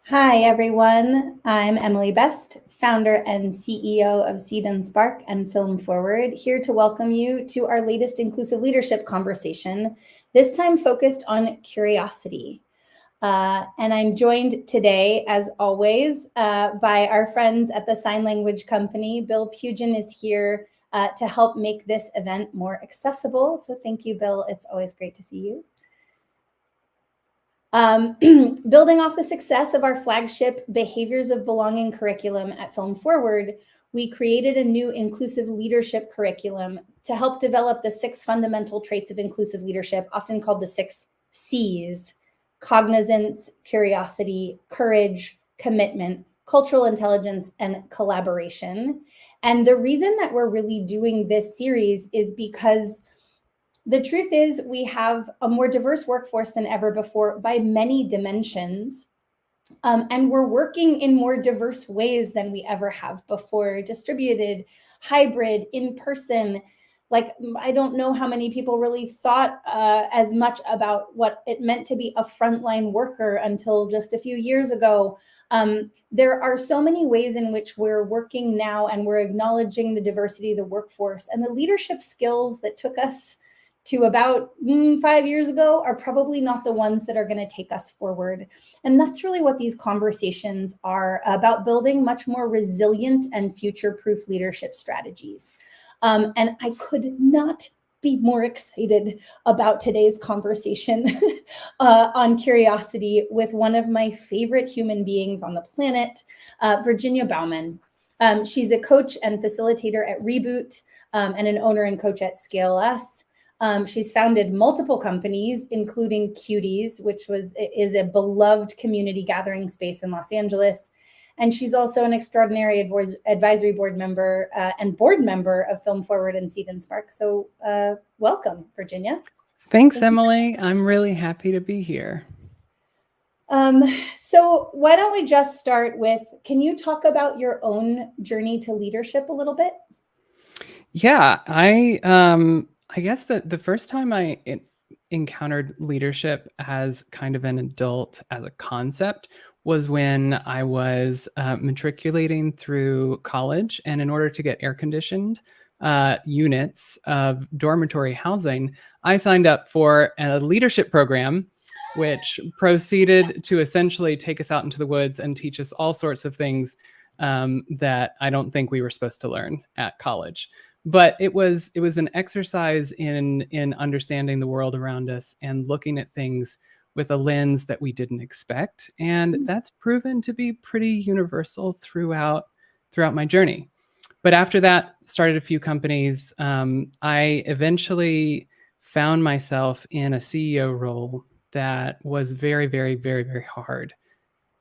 Hi, everyone. I'm Emily Best, founder and CEO of Seed and Spark and Film Forward, here to welcome you to our latest inclusive leadership conversation, this time focused on curiosity. And I'm joined today, as always, by our friends at the sign language company. Bill Pugin is here to help make this event more accessible. So thank you, Bill. It's always great to see you. Building off the success of our flagship Behaviors of Belonging curriculum at Film Forward, we created a new inclusive leadership curriculum to help develop the 6 fundamental traits of inclusive leadership, often called the 6 C's: cognizance, curiosity, courage, commitment, cultural intelligence, and collaboration. And the reason that we're really doing this series is because the truth is we have a more diverse workforce than ever before by many dimensions. And we're working in more diverse ways than we ever have before: distributed, hybrid, in person. Like, I don't know how many people really thought as much about what it meant to be a frontline worker until just a few years ago. There are so many ways in which we're working now, and we're acknowledging the diversity of the workforce, and the leadership skills that took us to about 5 years ago are probably not the ones that are going to take us forward. And that's really what these conversations are about: building much more resilient and future-proof leadership strategies. And I could not be more excited about today's conversation on curiosity with one of my favorite human beings on the planet, Virginia Bauman. She's a coach and facilitator at Reboot, and an owner and coach at Scale Us. She's founded multiple companies, including Cuties, which is a beloved community gathering space in Los Angeles. And she's also an extraordinary advisory board member and board member of Film Forward and Seed and Spark. So welcome, Virginia. Thanks, Emily. I'm really happy to be here. So why don't we just start with, can you talk about your own journey to leadership a little bit? Yeah, I guess the first time I encountered leadership as kind of an adult, as a concept, was when I was matriculating through college. And in order to get air-conditioned units of dormitory housing, I signed up for a leadership program, which proceeded to essentially take us out into the woods and teach us all sorts of things that I don't think we were supposed to learn at college. But it was an exercise in understanding the world around us and looking at things with a lens that we didn't expect. And that's proven to be pretty universal throughout my journey. But after that, started a few companies. I eventually found myself in a CEO role that was very, very, very, very hard.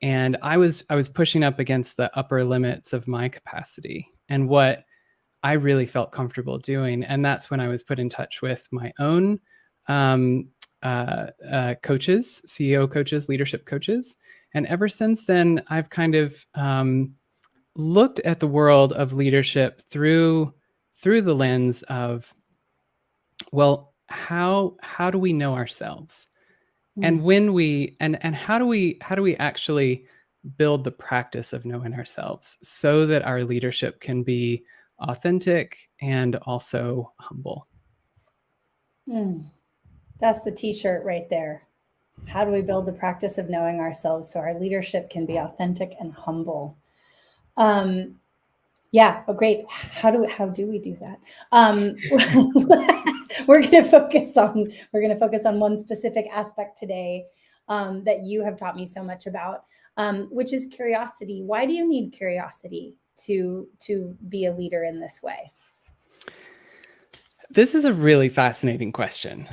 And I was pushing up against the upper limits of my capacity and what I really felt comfortable doing. And that's when I was put in touch with my own coaches, CEO coaches, leadership coaches. And ever since then, I've kind of looked at the world of leadership through the lens of, well, how do we know ourselves? And when we and how do we actually build the practice of knowing ourselves so that our leadership can be authentic and also humble? That's the t-shirt right there. How do we build the practice of knowing ourselves so our leadership can be authentic and humble? Yeah, oh, great. How do we do that? We're going to focus on one specific aspect today that you have taught me so much about, which is curiosity. Why do you need curiosity to be a leader in this way? This is a really fascinating question.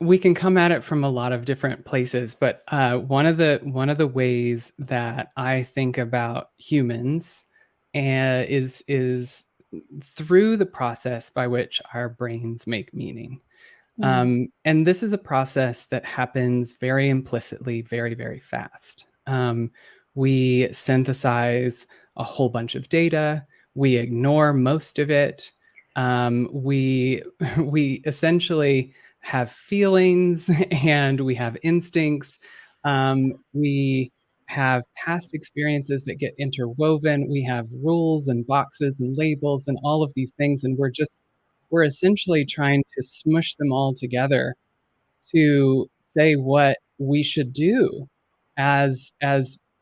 We can come at it from a lot of different places, but one of the ways that I think about humans is through the process by which our brains make meaning. And this is a process that happens very implicitly, very, very fast. We synthesize a whole bunch of data. We ignore most of it. We essentially have feelings and we have instincts. We have past experiences that get interwoven. We have rules and boxes and labels and all of these things. And we're essentially trying to smush them all together to say what we should do as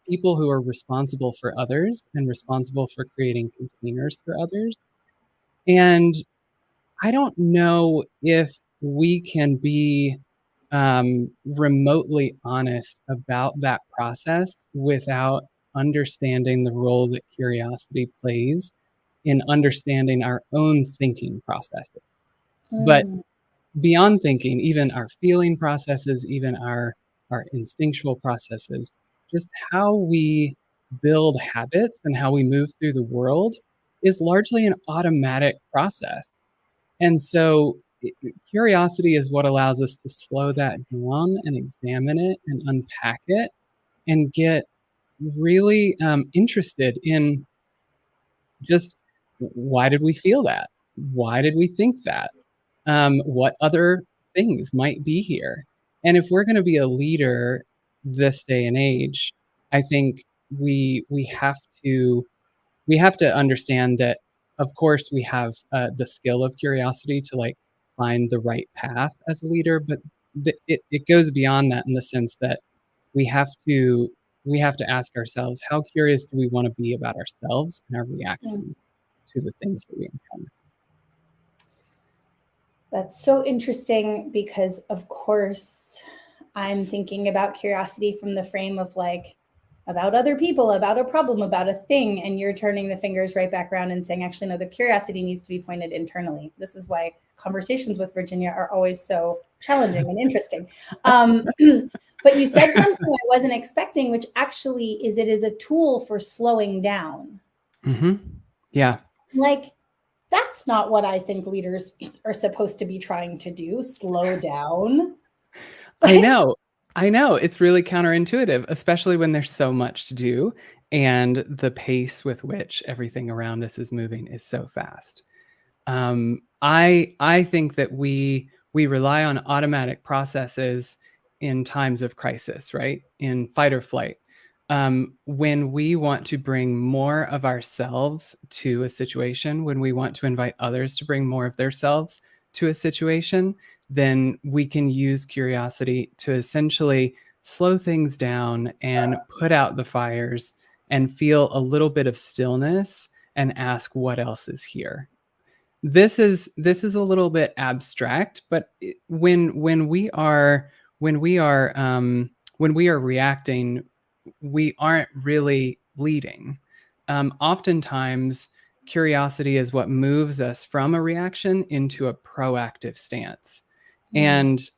people who are responsible for others and responsible for creating containers for others. And I don't know if we can be remotely honest about that process without understanding the role that curiosity plays in understanding our own thinking processes. But Mm. beyond thinking, even our feeling processes, even our instinctual processes, just how we build habits and how we move through the world is largely an automatic process. And so curiosity is what allows us to slow that down and examine it and unpack it and get really interested in just why did we feel that? Why did we think that? What other things might be here? And if we're going to be a leader this day and age, I think we have to we have to understand that, of course, we have the skill of curiosity to like find the right path as a leader, but it goes beyond that in the sense that we have to we have to ask ourselves, how curious do we want to be about ourselves and our Mm. reactions to the things that we encounter? That's so interesting because, of course, I'm thinking about curiosity from the frame of like about other people, about a problem, about a thing. And you're turning the fingers right back around and saying, actually, no, the curiosity needs to be pointed Internally. This is why conversations with Virginia are always so challenging and interesting. But you said something I wasn't expecting, which actually is it is a tool for slowing down. Mm-hmm. Yeah. Like, that's not what I think leaders are supposed to be trying to do, slow down. I know. I know. It's really counterintuitive, especially when there's so much to do and the pace with which everything around us is moving is so fast. I think that we rely on automatic processes in times of crisis, right? In fight or flight. When we want to bring more of ourselves to a situation, when we want to invite others to bring more of themselves to a situation, then we can use curiosity to essentially slow things down and put out the fires and feel a little bit of stillness and ask what else is here. This is a little bit abstract, but when we are reacting, we aren't really leading. Oftentimes, curiosity is what moves us from a reaction into a proactive stance, Mm. and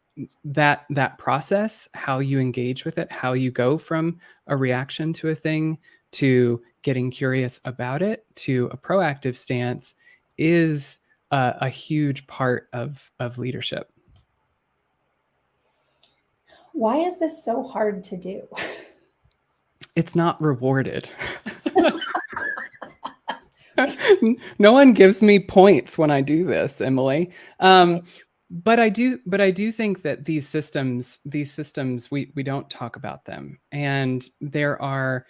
that process, how you engage with it, how you go from a reaction to a thing to getting curious about it to a proactive stance is a huge part of leadership. Why is this so hard to do? It's not rewarded. No one gives me points when I do this, Emily. But I do think that these systems, we don't talk about them, and they are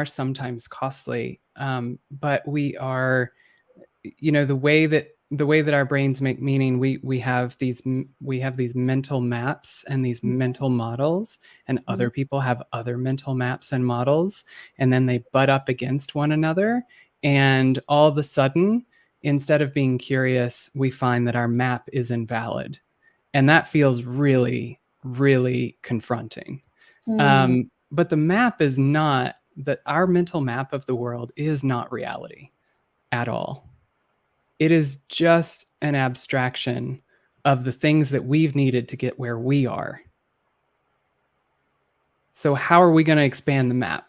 sometimes costly. But we are, the way that our brains make meaning, we have these mental maps and these mental models, and other people have other mental maps and models, and then they butt up against one another, and all of a sudden, instead of being curious, we find that our map is invalid, and that feels really, really confronting. Mm. But the map is not that our mental map of the world is not reality at all. It is just an abstraction of the things that we've needed to get where we are. So how are we going to expand the map?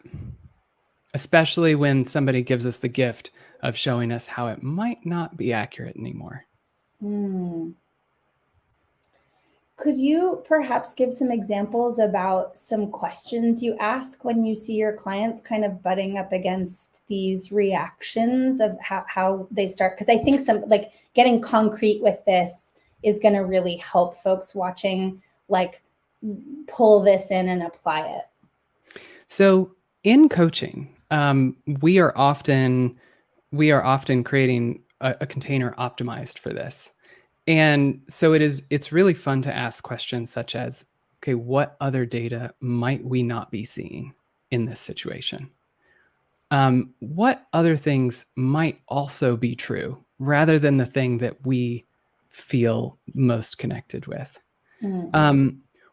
Especially when somebody gives us the gift of showing us how it might not be accurate anymore. Mm. Could you perhaps give some examples about some questions you ask when you see your clients kind of butting up against these reactions of how they start? Because I think some like getting concrete with this is going to really help folks watching like pull this in and apply it. So in coaching, we are often creating a container optimized for this. And so it's really fun to ask questions such as, okay, what other data might we not be seeing in this situation? What other things might also be true rather than the thing that we feel most connected with?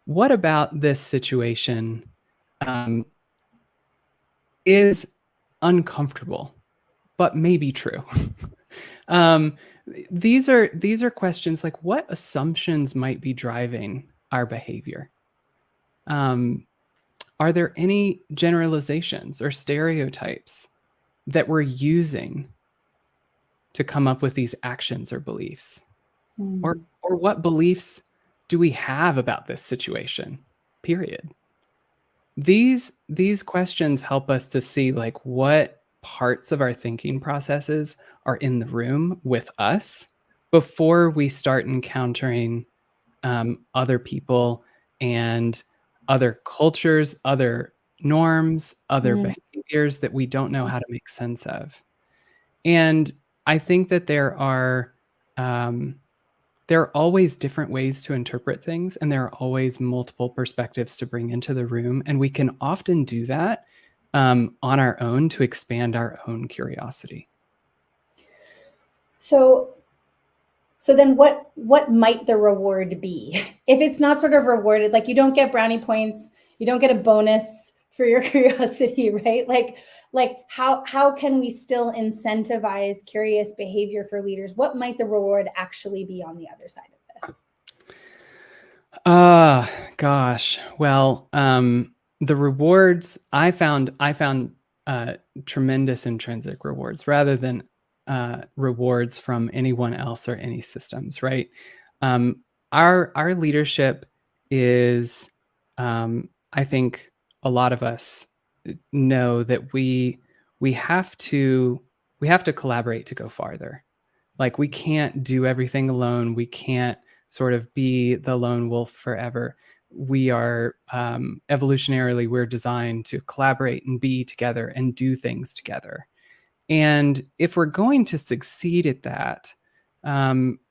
What about this situation um, is uncomfortable, but maybe true? um, these are questions like, what assumptions might be driving our behavior? Are there any generalizations or stereotypes that we're using to come up with these actions or beliefs? Or what beliefs do we have about this situation? Period. These questions help us to see like what parts of our thinking processes are in the room with us before we start encountering other people and other cultures, other norms, other behaviors that we don't know how to make sense of. And I think that there are always different ways to interpret things, and there are always multiple perspectives to bring into the room. And we can often do that on our own to expand our own curiosity. So then what might the reward be? If it's not sort of rewarded, like you don't get brownie points, you don't get a bonus for your curiosity, right? Like how can we still incentivize curious behavior for leaders? What might the reward actually be on the other side of this? Gosh. Well, the rewards I found tremendous intrinsic rewards rather than rewards from anyone else or any systems, right? Our leadership is, I think a lot of us know that we have to collaborate to go farther. Like we can't do everything alone. We can't sort of be the lone wolf forever. We are evolutionarily, we're designed to collaborate and be together and do things together. And if we're going to succeed at that,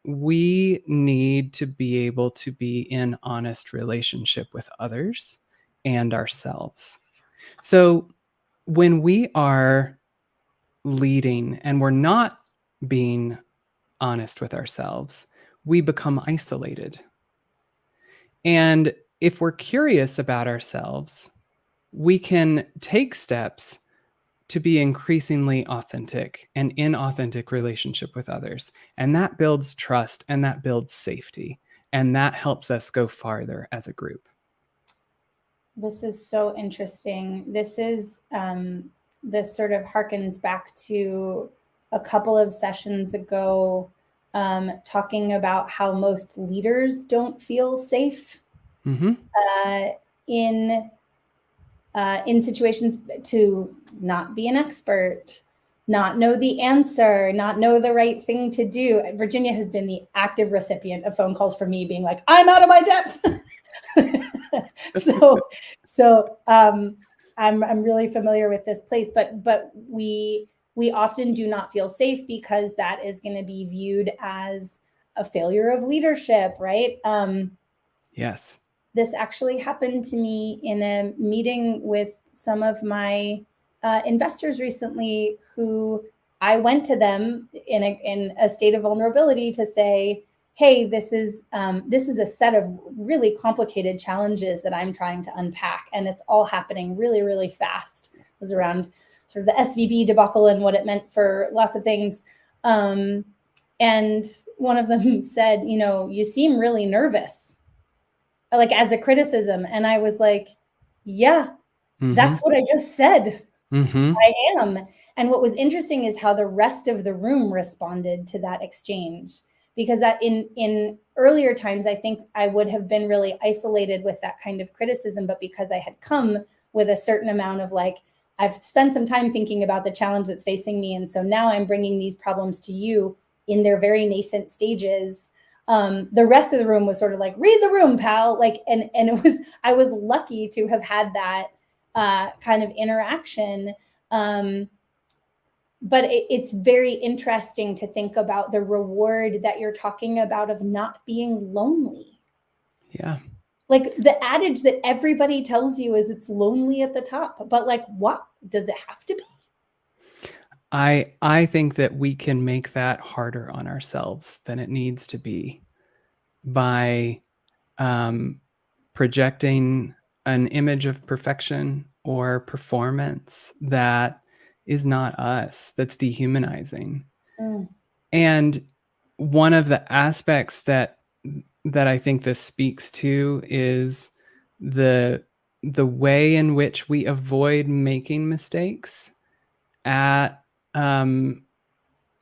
we need to be able to be in honest relationship with others and ourselves. So when we are leading and we're not being honest with ourselves, we become isolated. And if we're curious about ourselves, we can take steps to be increasingly authentic and in authentic relationship with others. And that builds trust and that builds safety. And that helps us go farther as a group. This is so interesting. This sort of harkens back to a couple of sessions ago, talking about how most leaders don't feel safe in situations, to not be an expert, not know the answer, not know the right thing to do. Virginia has been the active recipient of phone calls from me being like, I'm out of my depth. So I'm really familiar with this place, but we often do not feel safe because that is going to be viewed as a failure of leadership, right? Yes. This actually happened to me in a meeting with some of my investors recently, who I went to them in a state of vulnerability to say, hey, this is a set of really complicated challenges that I'm trying to unpack, and it's all happening really, really fast. It was around sort of the SVB debacle and what it meant for lots of things. And one of them said, you seem really nervous, like as a criticism. And I was like, yeah, that's what I just said. I am. And what was interesting is how the rest of the room responded to that exchange. Because that in earlier times, I think I would have been really isolated with that kind of criticism. But because I had come with a certain amount of like, I've spent some time thinking about the challenge that's facing me. And so now I'm bringing these problems to you in their very nascent stages. The rest of the room was sort of like, read the room, pal. Like, and I was lucky to have had that kind of interaction. But it's very interesting to think about the reward that you're talking about of not being lonely. Yeah. Like the adage that everybody tells you is it's lonely at the top, but like, what does it have to be? I think that we can make that harder on ourselves than it needs to be by projecting an image of perfection or performance that is not us, that's dehumanizing. Mm. And one of the aspects that I think this speaks to is the way in which we avoid making mistakes at a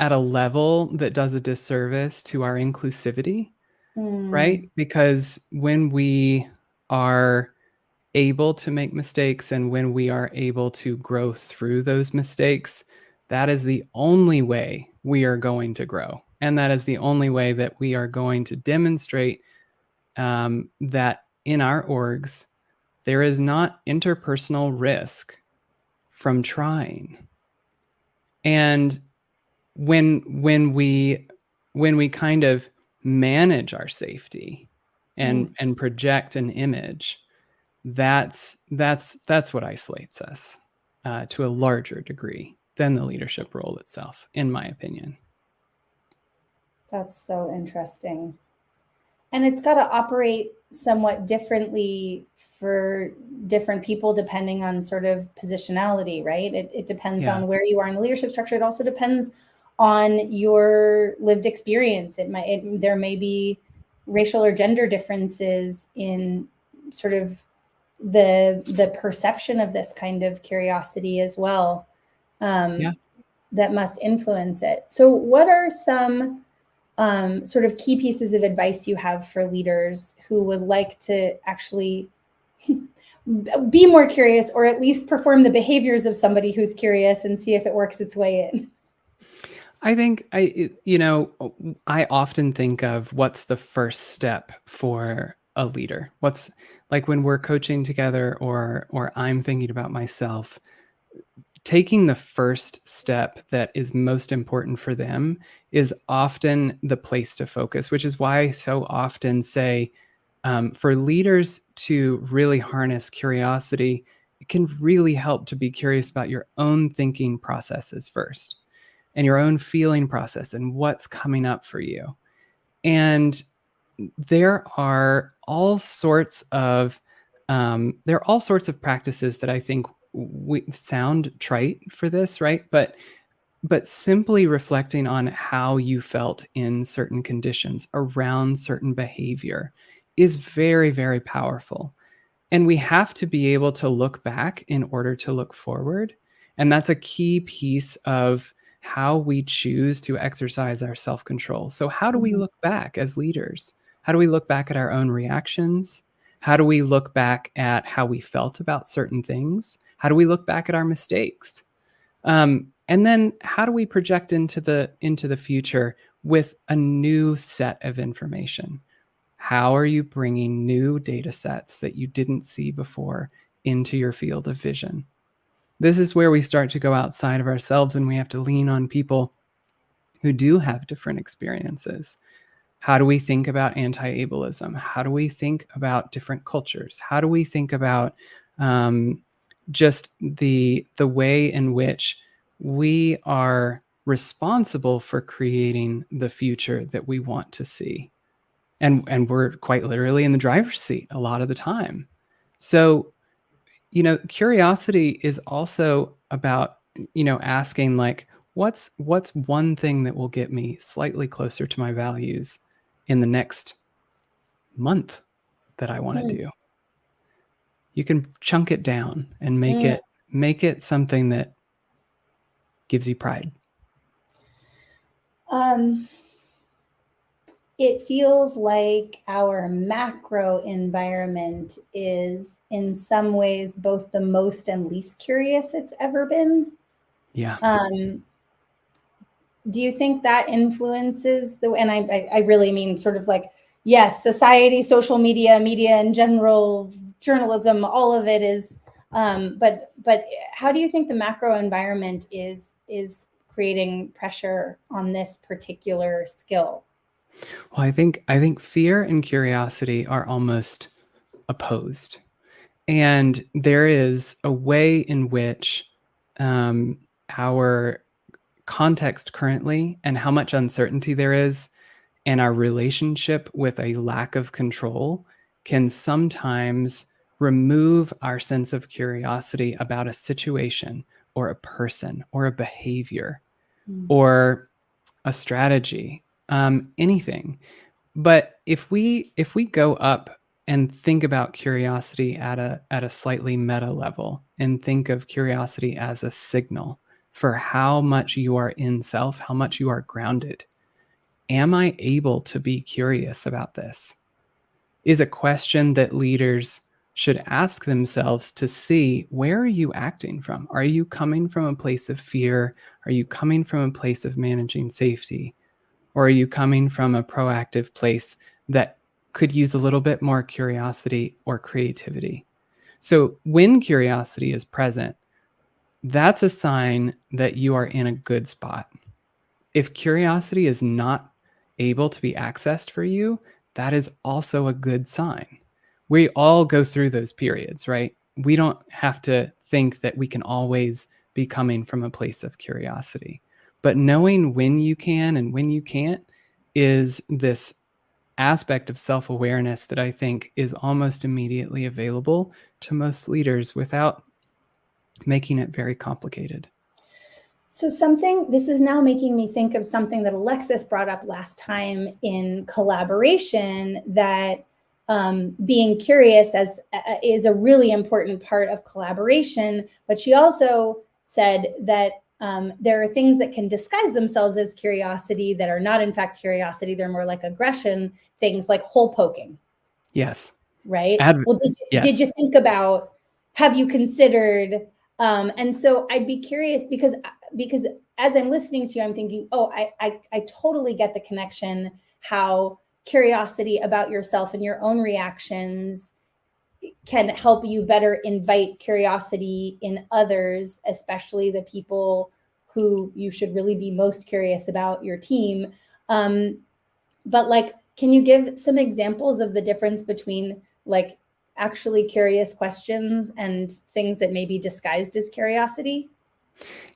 level that does a disservice to our inclusivity, right? Because when we are able to make mistakes and when we are able to grow through those mistakes, that is the only way we are going to grow. And that is the only way that we are going to demonstrate that in our orgs, there is not interpersonal risk from trying. And when we kind of manage our safety and project an image, that's what isolates us to a larger degree than the leadership role itself, in my opinion. That's so interesting. And it's got to operate somewhat differently for different people depending on sort of positionality, right? It depends on where you are in the leadership structure. It also depends on your lived experience. There may be racial or gender differences in sort of the perception of this kind of curiosity as well, that must influence it. So what are some sort of key pieces of advice you have for leaders who would like to actually be more curious, or at least perform the behaviors of somebody who's curious and see if it works its way in? I think I often think of what's the first step for a leader. What's like when we're coaching together or I'm thinking about myself, taking the first step that is most important for them is often the place to focus, which is why I so often say for leaders to really harness curiosity, it can really help to be curious about your own thinking processes first and your own feeling process and what's coming up for you. And there are all sorts of practices that I think we sound trite for this, right? But simply reflecting on how you felt in certain conditions around certain behavior is very, very powerful. And we have to be able to look back in order to look forward. And that's a key piece of how we choose to exercise our self-control. So how do we look back as leaders? How do we look back at our own reactions? How do we look back at how we felt about certain things? How do we look back at our mistakes? And then how do we project into the future with a new set of information? How are you bringing new data sets that you didn't see before into your field of vision? This is where we start to go outside of ourselves and we have to lean on people who do have different experiences. How do we think about anti-ableism? How do we think about different cultures? How do we think about just the way in which we are responsible for creating the future that we want to see? And we're quite literally in the driver's seat a lot of the time. So, curiosity is also about, asking like, what's one thing that will get me slightly closer to my values in the next month that I want to do? You can chunk it down and make it something that gives you pride. It feels like our macro environment is in some ways both the most and least curious it's ever been. Yeah. Do you think that influences and I really mean sort of like, yes, society, social media, media in general, journalism, all of it is But how do you think the macro environment is creating pressure on this particular skill? Well, I think fear and curiosity are almost opposed. And there is a way in which our context currently and how much uncertainty there is and our relationship with a lack of control can sometimes remove our sense of curiosity about a situation or a person or a behavior or a strategy, anything. But if we go up and think about curiosity at a slightly meta level and think of curiosity as a signal for how much you are in self, how much you are grounded. Am I able to be curious about this? Is a question that leaders should ask themselves to see, where are you acting from? Are you coming from a place of fear? Are you coming from a place of managing safety? Or are you coming from a proactive place that could use a little bit more curiosity or creativity? So when curiosity is present, that's a sign that you are in a good spot. If curiosity is not able to be accessed for you, that is also a good sign. We all go through those periods, right? We don't have to think that we can always be coming from a place of curiosity. But knowing when you can and when you can't is this aspect of self-awareness that I think is almost immediately available to most leaders without making it very complicated. So this is now making me think of something that Alexis brought up last time in collaboration, that being curious is a really important part of collaboration. But she also said that there are things that can disguise themselves as curiosity that are not in fact curiosity. They're more like aggression, things like hole poking. Yes. Right? Well, Yes. did you think about, have you considered, and so I'd be curious because as I'm listening to you, I'm thinking, oh, I totally get the connection, how curiosity about yourself and your own reactions can help you better invite curiosity in others, especially the people who you should really be most curious about, your team. But like, can you give some examples of the difference between like actually curious questions and things that may be disguised as curiosity?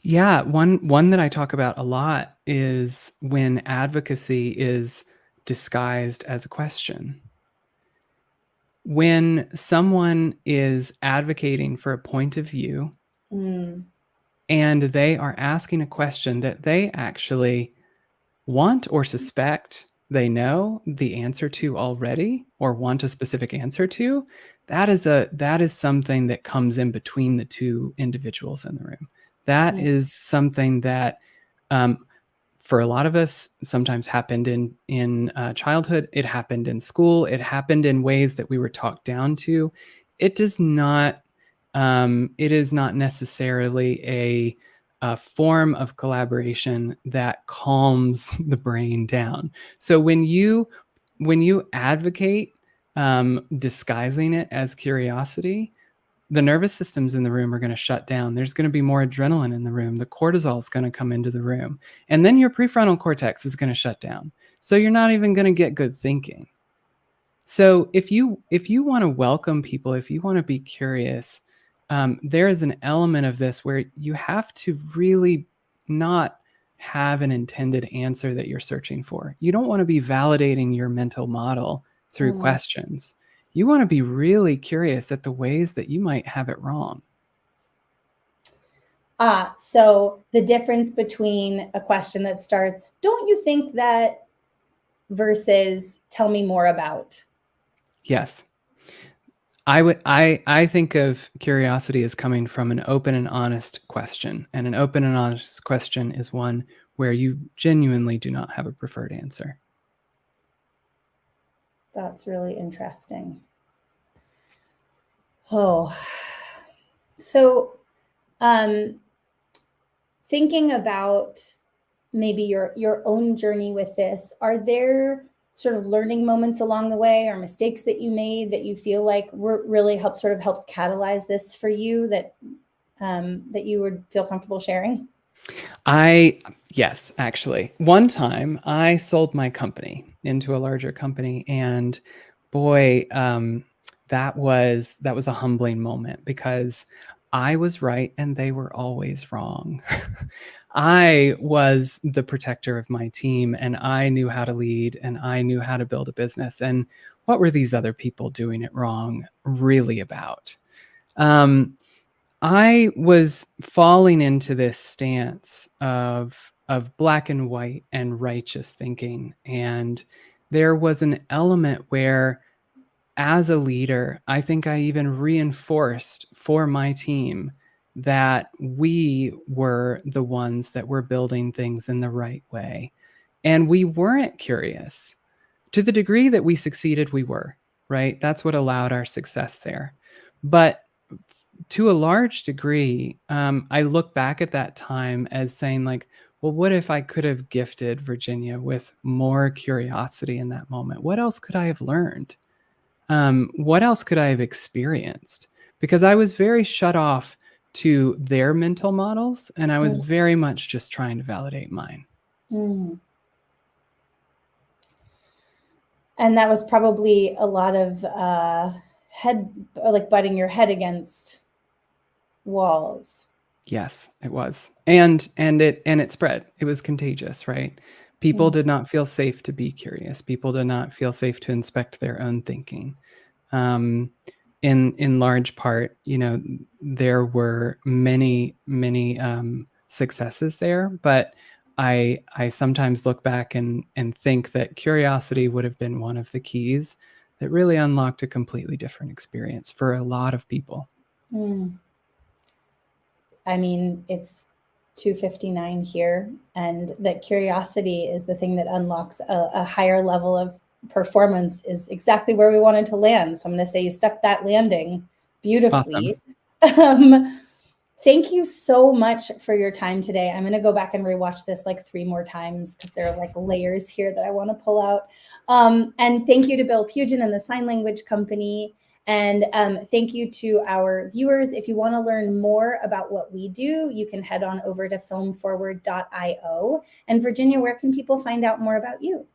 Yeah, one that I talk about a lot is when advocacy is disguised as a question. When someone is advocating for a point of view and they are asking a question that they actually want or suspect they know the answer to already or want a specific answer to, that is something that comes in between the two individuals in the room. That is something that for a lot of us sometimes happened in childhood. It happened in school. It happened in ways that we were talked down to. It does not. It is not necessarily a form of collaboration that calms the brain down. So when you advocate disguising it as curiosity, the nervous systems in the room are going to shut down. There's going to be more adrenaline in the room. The cortisol is going to come into the room. And then your prefrontal cortex is going to shut down. So you're not even going to get good thinking. So if you want to welcome people, if you want to be curious, there is an element of this where you have to really not have an intended answer that you're searching for. You don't want to be validating your mental model through questions. You want to be really curious at the ways that you might have it wrong. So the difference between a question that starts, "Don't you think that," versus "Tell me more about." Yes. I think of curiosity as coming from an open and honest question. And an open and honest question is one where you genuinely do not have a preferred answer. That's really interesting. Oh, so thinking about maybe your own journey with this, are there sort of learning moments along the way or mistakes that you made that you feel like really helped catalyze this for you that you would feel comfortable sharing? Yes, actually. One time I sold my company into a larger company, and boy, that was a humbling moment because I was right and they were always wrong. I was the protector of my team, and I knew how to lead and I knew how to build a business. And what were these other people doing it wrong really about? I was falling into this stance of black and white and righteous thinking. And there was an element where, as a leader, I think I even reinforced for my team that we were the ones that were building things in the right way. And we weren't curious. To the degree that we succeeded, we were, right? That's what allowed our success there. But to a large degree, I look back at that time as saying, like, well, what if I could have gifted Virginia with more curiosity in that moment? What else could I have learned? What else could I have experienced? Because I was very shut off to their mental models, and I was very much just trying to validate mine. Mm. And that was probably a lot of butting your head against walls. Yes, it was. And it spread. It was contagious, right? People did not feel safe to be curious. People did not feel safe to inspect their own thinking. In large part, there were many successes there, but I sometimes look back and think that curiosity would have been one of the keys that really unlocked a completely different experience for a lot of people. I mean, it's 2:59 here, and that curiosity is the thing that unlocks a higher level of performance, is exactly where we wanted to land. So I'm going to say you stuck that landing beautifully. Awesome. Thank you so much for your time today. I'm going to go back and rewatch this like 3 more times because there are like layers here that I want to pull out. And thank you to Bill Pugin and the Sign Language Company. And thank you to our viewers. If you want to learn more about what we do, you can head on over to filmforward.io. And Virginia, where can people find out more about you?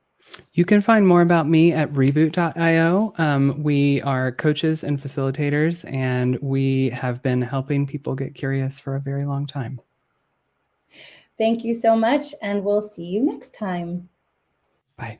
You can find more about me at reboot.io. We are coaches and facilitators, and we have been helping people get curious for a very long time. Thank you so much, and we'll see you next time. Bye.